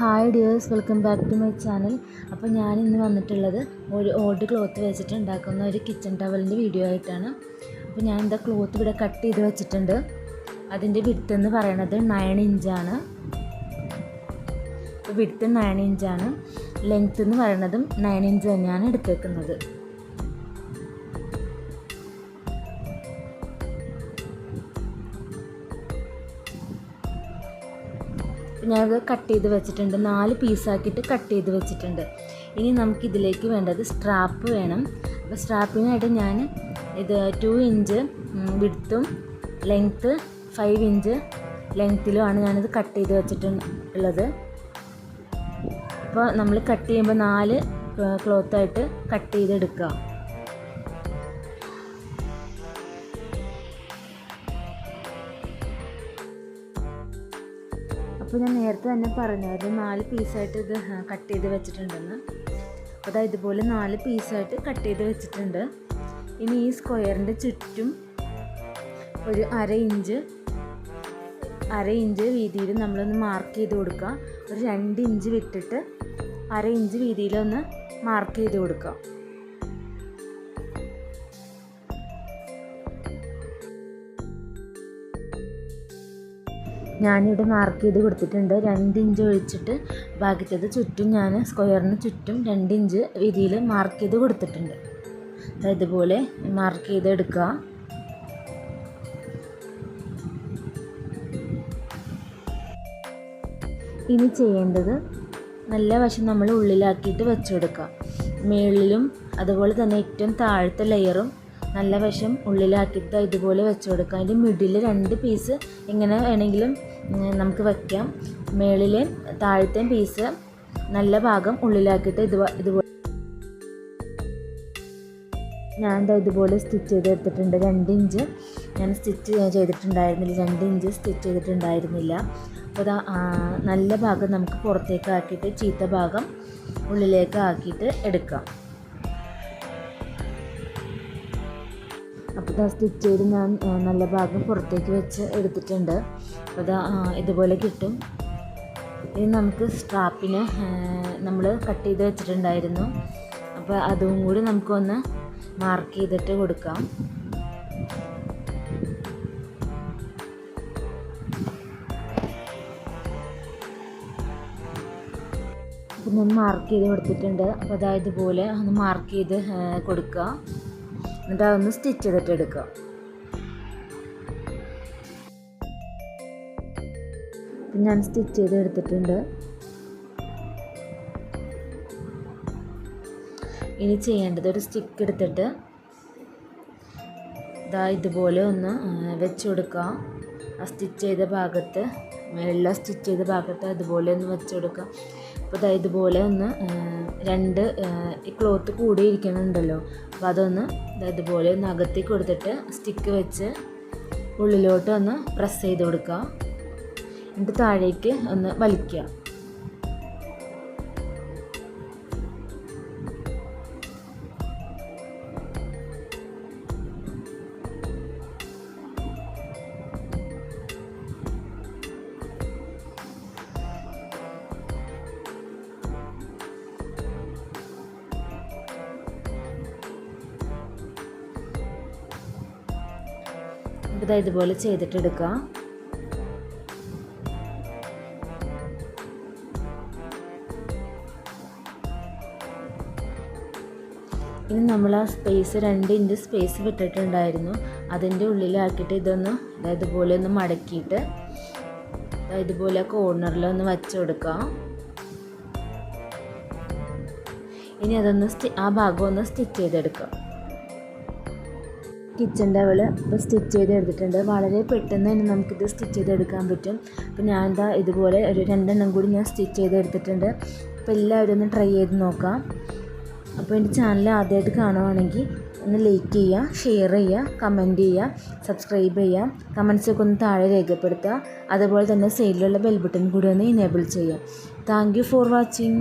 Hi dears, welcome back to my channel. അപ്പോൾ ഞാനിന്ന് വന്നിട്ടുള്ളത് ഒരു ഓൾഡ് ക്ലോത്ത് വെച്ചിട്ട് ഉണ്ടാക്കുന്ന ഒരു കിച്ചൺ ടവലിൻ്റെ വീഡിയോ ആയിട്ടാണ്. അപ്പോൾ ഞാൻ എന്താ ക്ലോത്ത് ഇവിടെ കട്ട് ചെയ്ത് വെച്ചിട്ടുണ്ട്. അതിൻ്റെ വിഡ്ത്ത് എന്ന് പറയുന്നത് 9 ഇഞ്ചാണ്. അപ്പോൾ വിഡ്ത്ത് 9 ഇഞ്ചാണ്. ലെങ്ത്ത് എന്ന് പറയുന്നതും 9 ഇഞ്ച് തന്നെയാണ് എടുത്തേക്കുന്നത്. ഞാനത് കട്ട് ചെയ്ത് വെച്ചിട്ടുണ്ട്. 4 പീസാക്കിയിട്ട് കട്ട് ചെയ്ത് വെച്ചിട്ടുണ്ട്. ഇനി നമുക്കിതിലേക്ക് വേണ്ടത് സ്ട്രാപ്പ് വേണം. അപ്പോൾ സ്ട്രാപ്പിനായിട്ട് ഞാൻ ഇത് 2 ഇഞ്ച് വിഡ്ത്തും ലെങ്ത്ത് 5 ഇഞ്ച് ലെങ്ത്തിലുമാണ് ഞാനിത് കട്ട് ചെയ്ത് വെച്ചിട്ടുള്ളത്. അപ്പോൾ നമ്മൾ കട്ട് ചെയ്യുമ്പോൾ 4 ക്ലോത്തായിട്ട് കട്ട് ചെയ്തെടുക്കുക. അപ്പോൾ ഞാൻ നേരത്തെ തന്നെ പറഞ്ഞായിരുന്നു 4 പീസായിട്ട് ഇത് കട്ട് ചെയ്ത് വെച്ചിട്ടുണ്ടെന്ന്. അപ്പോൾ ഇതുപോലെ 4 പീസായിട്ട് കട്ട് ചെയ്ത് വെച്ചിട്ടുണ്ട്. ഇനി ഈ സ്ക്വയറിൻ്റെ ചുറ്റും ഒരു അര ഇഞ്ച് വീതിയിൽ നമ്മളൊന്ന് മാർക്ക് ചെയ്ത് കൊടുക്കുക. ഒരു 2 ഇഞ്ച് വിട്ടിട്ട് അര ഇഞ്ച് വീതിയിലൊന്ന് മാർക്ക് ചെയ്ത് കൊടുക്കുക. ഞാനിവിടെ മാർക്ക് ചെയ്ത് കൊടുത്തിട്ടുണ്ട്. 2 ഇഞ്ച് ഒഴിച്ചിട്ട് ബാക്കിത്തത് ചുറ്റും ഞാൻ സ്ക്വയറിന് ചുറ്റും 2 ഇഞ്ച് വീതിയിൽ മാർക്ക് ചെയ്ത് കൊടുത്തിട്ടുണ്ട്. ഇതുപോലെ മാർക്ക് ചെയ്തെടുക്കുക. ഇനി ചെയ്യേണ്ടത് നല്ല വശം നമ്മൾ ഉള്ളിലാക്കിയിട്ട് വെച്ചെടുക്കുക. മുകളിലും അതുപോലെ തന്നെ ഏറ്റവും താഴത്തെ ലെയറും നല്ല വശം ഉള്ളിലാക്കിയിട്ട് ഇതുപോലെ വെച്ച് കൊടുക്കുക. അതിൻ്റെ മിഡിൽ 2 പീസ് എങ്ങനെ വേണമെങ്കിലും നമുക്ക് വയ്ക്കാം. മുകളിലെ താഴത്തെ പീസ് നല്ല ഭാഗം ഉള്ളിലാക്കിയിട്ട് ഇതുപോലെ ഞാൻ ഇതുപോലെ സ്റ്റിച്ച് ചെയ്തെടുത്തിട്ടുണ്ട്. 2 ഇഞ്ച് ഞാൻ സ്റ്റിച്ച് ചെയ്തിട്ടുണ്ടായിരുന്നില്ല. 2 ഇഞ്ച് സ്റ്റിച്ച് ചെയ്തിട്ടുണ്ടായിരുന്നില്ല. അപ്പോൾ നല്ല ഭാഗം നമുക്ക് പുറത്തേക്ക് ആക്കിയിട്ട് ചീത്ത ഭാഗം ഉള്ളിലേക്ക് ആക്കിയിട്ട് എടുക്കാം. അപ്പോൾ സ്റ്റിച്ച് ചെയ്ത് ഞാൻ നല്ല ഭാഗം പുറത്തേക്ക് വെച്ച് എടുത്തിട്ടുണ്ട്. അപ്പോൾ ഇതുപോലെ കിട്ടും. ഇനി നമുക്ക് സ്ട്രാപ്പിന് നമ്മൾ കട്ട് ചെയ്ത് വെച്ചിട്ടുണ്ടായിരുന്നു. അപ്പോൾ അതും കൂടി നമുക്കൊന്ന് മാർക്ക് ചെയ്തിട്ട് കൊടുക്കാം. അപ്പോൾ ഞാൻ മാർക്ക് ചെയ്ത് കൊടുത്തിട്ടുണ്ട്. അപ്പോൾ ഇതുപോലെ ഒന്ന് മാർക്ക് ചെയ്ത് കൊടുക്കുക. എന്നിട്ട് അതൊന്ന് സ്റ്റിച്ച് ചെയ്തിട്ട് എടുക്കുക. ഞാൻ സ്റ്റിച്ച് ചെയ്ത് എടുത്തിട്ടുണ്ട്. ഇനി ചെയ്യേണ്ടത് ഒരു സ്റ്റിക്ക് എടുത്തിട്ട് ഇതുപോലെ ഒന്ന് വെച്ച് കൊടുക്കുക. ആ സ്റ്റിച്ച് ചെയ്ത ഭാഗത്ത് വെള്ള സ്റ്റിച്ച് ചെയ്ത ഭാഗത്ത് അതുപോലെ ഒന്ന് വെച്ച് കൊടുക്കുക. അപ്പോൾ ഇതുപോലെ ഒന്ന് 2 ക്ലോത്ത് കൂടി ഇരിക്കുന്നുണ്ടല്ലോ, അപ്പോൾ അതൊന്ന് ഇതുപോലെ ഒന്ന് അകത്തേക്ക് കൊടുത്തിട്ട് സ്റ്റിക്ക് വെച്ച് ഉള്ളിലോട്ട് ഒന്ന് പ്രസ് ചെയ്ത് കൊടുക്കുക. എന്നിട്ട് താഴേക്ക് ഒന്ന് വലിക്കുക. ഇതുപോലെ ചെയ്തിട്ടെടുക്കുക. ഇനി നമ്മൾ ആ സ്പേസ് 2 ഇഞ്ച് സ്പേസ് വിട്ടിട്ടുണ്ടായിരുന്നു. അതിൻ്റെ ഉള്ളിലാക്കിയിട്ട് ഇതൊന്ന് ഇതുപോലെ ഒന്ന് മടക്കിയിട്ട് ഇതുപോലെ കോർണറിലൊന്ന് വെച്ച് കൊടുക്കുക. ഇനി അതൊന്ന് ആ ഭാഗം ഒന്ന് സ്റ്റിച്ച് ചെയ്തെടുക്കുക. കിച്ചൺ ടവൽ ഇപ്പോൾ സ്റ്റിച്ച് ചെയ്ത് എടുത്തിട്ടുണ്ട്. വളരെ പെട്ടെന്ന് തന്നെ നമുക്കിത് സ്റ്റിച്ച് ചെയ്തെടുക്കാൻ പറ്റും. അപ്പോൾ ഞാൻ ഇതുപോലെ ഒരു 2 എണ്ണം കൂടി ഞാൻ സ്റ്റിച്ച് ചെയ്തെടുത്തിട്ടുണ്ട്. അപ്പോൾ എല്ലാവരും ഒന്ന് ട്രൈ ചെയ്ത് നോക്കാം. അപ്പോൾ എൻ്റെ ചാനൽ ആദ്യമായിട്ട് കാണുവാണെങ്കിൽ ഒന്ന് ലൈക്ക് ചെയ്യുക, ഷെയർ ചെയ്യുക, കമൻറ്റ് ചെയ്യുക, സബ്സ്ക്രൈബ് ചെയ്യുക, കമൻറ്റ്സൊക്കെ ഒന്ന് താഴെ രേഖപ്പെടുത്തുക. അതുപോലെ തന്നെ സൈഡിലുള്ള ബെൽ ബട്ടൺ കൂടി ഒന്ന് ഇനേബിൾ ചെയ്യുക. Thank you for watching.